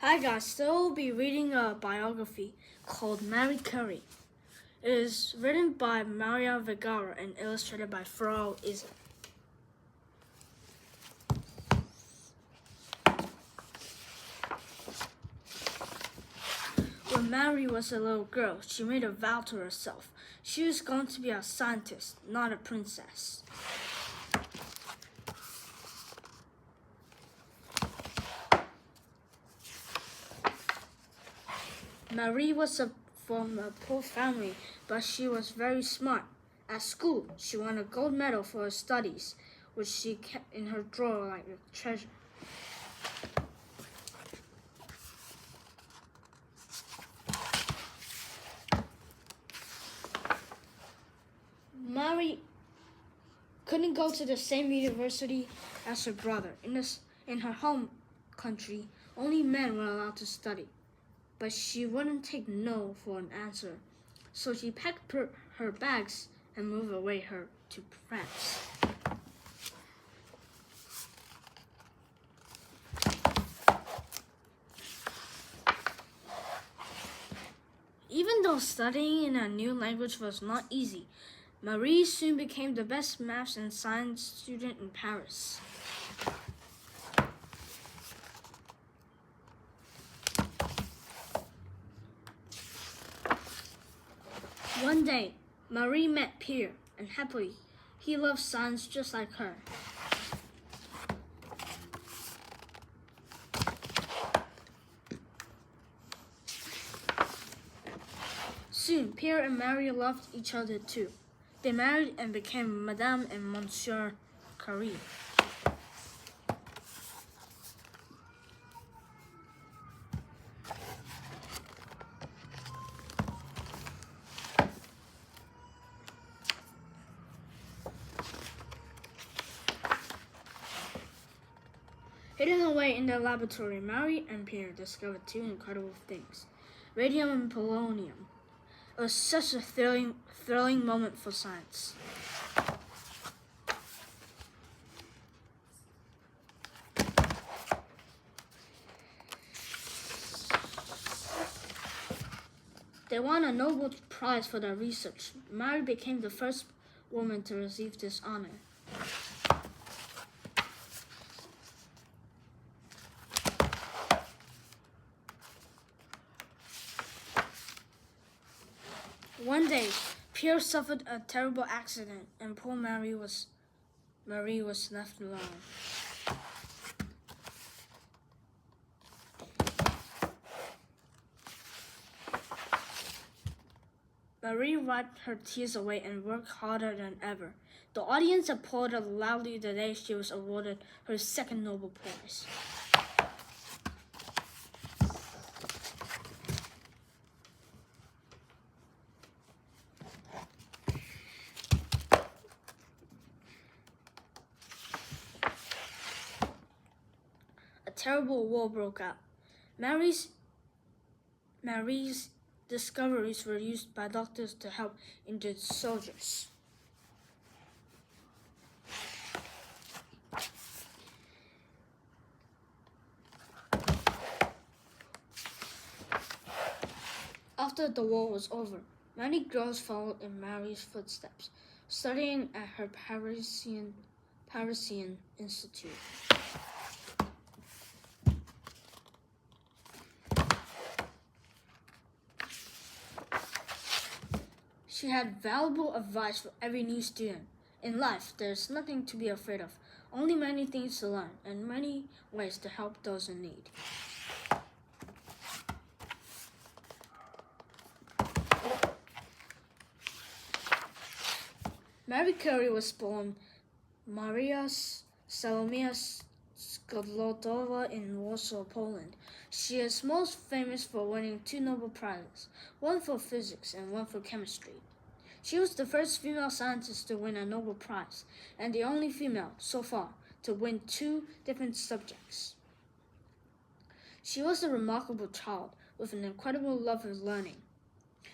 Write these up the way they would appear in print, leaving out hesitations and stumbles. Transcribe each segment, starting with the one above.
Hi guys, today we'll be reading a biography called Marie Curie. It is written by Maria Vegara and illustrated by Frau. When Marie was a little girl, she made a vow to herself. She was going to be a scientist, not a princess. Marie was from a poor family, but she was very smart. At school, she won a gold medal for her studies, which she kept in her drawer like a treasure. Marie couldn't go to the same university as her brother. In her home country, only men were allowed to study. But she wouldn't take no for an answer, so she packed her bags and moved away to France. Even though studying in a new language was not easy, Marie soon became the best maths and science student in Paris. One day, Marie met Pierre, and happily, he loved science just like her. Soon, Pierre and Marie loved each other too. They married and became Madame and Monsieur Curie. Hidden away in their laboratory, Marie and Pierre discovered two incredible things: radium and polonium. It was such a thrilling moment for science. They won a Nobel Prize for their research. Marie became the first woman to receive this honor. One day, Pierre suffered a terrible accident, and poor Marie was left alone. Marie wiped her tears away and worked harder than ever. The audience applauded loudly the day she was awarded her second Nobel Prize. A terrible war broke out. Marie's discoveries were used by doctors to help injured soldiers. After the war was over, many girls followed in Marie's footsteps, studying at her Parisian institute. She had valuable advice for every new student. In life, there's nothing to be afraid of, only many things to learn and many ways to help those in need. Marie Curie was born Maria Salomia Skłodowska in Warsaw, Poland. She is most famous for winning two Nobel Prizes, one for physics and one for chemistry. She was the first female scientist to win a Nobel Prize, and the only female, so far, to win two different subjects. She was a remarkable child with an incredible love for learning.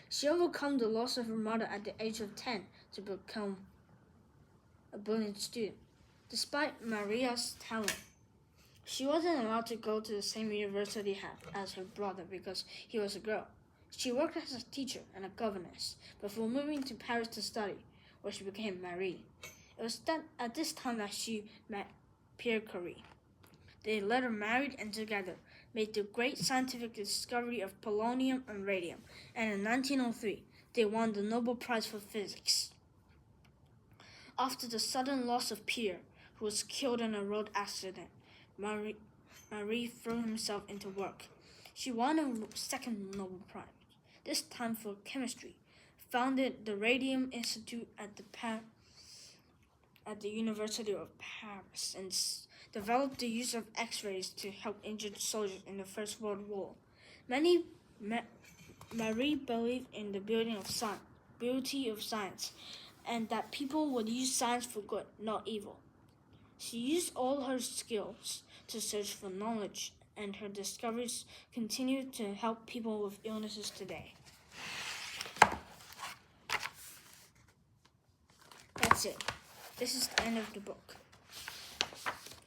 She overcame the loss of her mother at the age of 10 to become a brilliant student. Despite Maria's talent, She wasn't allowed to go to the same university as her brother because he was a girl. She worked as a teacher and a governess before moving to Paris to study, where she became Marie. It was at this time that she met Pierre Curie. They later married and together made the great scientific discovery of polonium and radium, and in 1903 they won the Nobel Prize for Physics. After the sudden loss of Pierre, who was killed in a road accident, Marie threw herself into work. She won a second Nobel Prize, this time for chemistry, founded the Radium Institute at the University of Paris, and developed the use of X-rays to help injured soldiers in the First World War. Marie believed in the beauty of science, and that people would use science for good, not evil. She used all her skills to search for knowledge, and her discoveries continue to help people with illnesses today. That's it. This is the end of the book.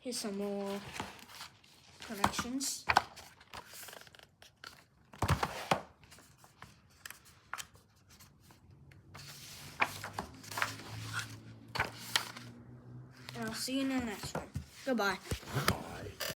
Here's some more connections. And I'll see you in the next one. Goodbye.